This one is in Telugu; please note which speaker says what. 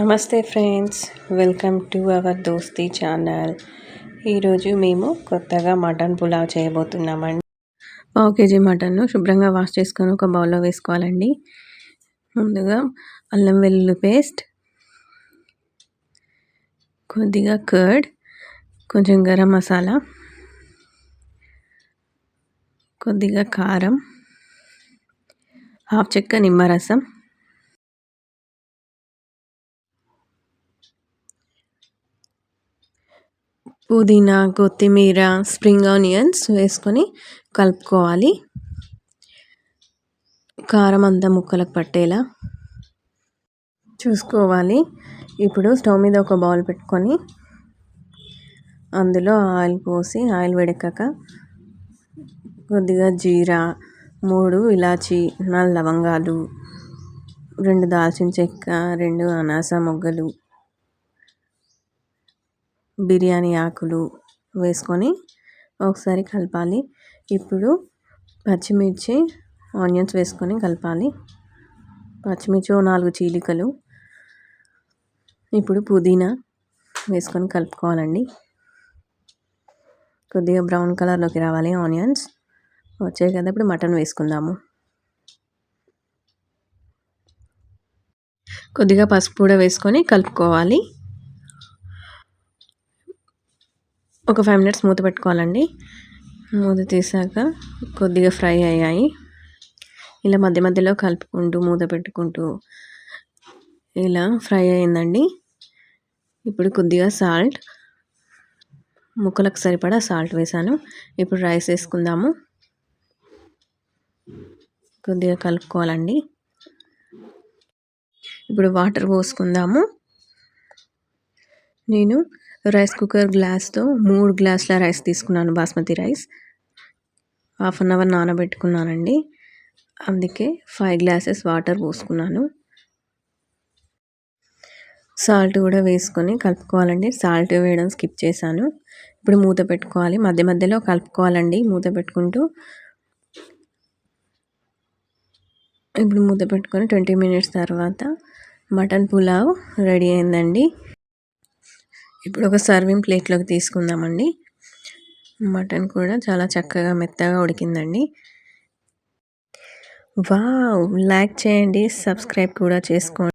Speaker 1: నమస్తే friends, welcome to our Dosti channel. ఈరోజు మేము కొత్తగా మటన్ పులావ్ చేయబోతున్నామండి. 1 kg మటన్ను శుభ్రంగా వాష్ చేసుకొని ఒక బౌల్లో వేసుకోవాలండి. ముందుగా అల్లం వెల్లుల్లి పేస్ట్, కొద్దిగా కర్డ్, కొంచెం గరం మసాలా, కొద్దిగా కారం, హాఫ్ చెక్క నిమ్మరసం, పుదీనా, కొత్తిమీర, స్ప్రింగ్ ఆనియన్స్ వేసుకొని కలుపుకోవాలి. కారం అంతా ముక్కలకు పట్టేలా చూసుకోవాలి. ఇప్పుడు స్టవ్ మీద ఒక బౌల్ పెట్టుకొని అందులో ఆయిల్ పోసి ఆయిల్ వేడెక్కాక కొద్దిగా జీరా, 3 ఇలాచి, 4 లవంగాలు, 2 దాల్చిన చెక్క, 2 అనాస మొగ్గలు, బిర్యానీ ఆకులు వేసుకొని ఒకసారి కలపాలి. ఇప్పుడు పచ్చిమిర్చి, ఆనియన్స్ వేసుకొని కలపాలి. పచ్చిమిర్చి 4 చీలికలు. ఇప్పుడు పుదీనా వేసుకొని కలుపుకోవాలండి. కొద్దిగా బ్రౌన్ కలర్లోకి రావాలి ఆనియన్స్. వచ్చాయి కదా, ఇప్పుడు మటన్ వేసుకుందాము. కొద్దిగా పసుపు కూడా వేసుకొని కలుపుకోవాలి. ఒక 5 minutes మూత పెట్టుకోవాలండి. మూత తీసాక కొద్దిగా ఫ్రై అయ్యాయి. ఇలా మధ్య మధ్యలో కలుపుకుంటూ మూత పెట్టుకుంటూ ఇలా ఫ్రై అయిందండి. ఇప్పుడు కొద్దిగా సాల్ట్, ముక్కలకు సరిపడా సాల్ట్ వేసాను. ఇప్పుడు రైస్ వేసుకుందాము. కొద్దిగా కలుపుకోవాలండి. ఇప్పుడు వాటర్ పోసుకుందాము. నేను రైస్ కుక్కర్ గ్లాస్తో 3 గ్లాసుల రైస్ తీసుకున్నాను, బాస్మతి రైస్. 1/2 hour నానబెట్టుకున్నానండి. అందుకే 5 glasses వాటర్ పోసుకున్నాను. సాల్ట్ కూడా వేసుకొని కలుపుకోవాలండి. సాల్ట్ వేయడం స్కిప్ చేశాను. ఇప్పుడు మూత పెట్టుకోవాలి. మధ్య మధ్యలో కలుపుకోవాలండి మూత పెట్టుకుంటూ. ఇప్పుడు మూత పెట్టుకొని 20 minutes తర్వాత మటన్ పులావ్ రెడీ అయిందండి. ఇప్పుడు ఒక సర్వింగ్ ప్లేట్లోకి తీసుకుందామండి. మటన్ కూడా చాలా చక్కగా మెత్తగా ఉడికిందండి. వావ్! లైక్ చేయండి, సబ్స్క్రైబ్ కూడా చేసుకోండి.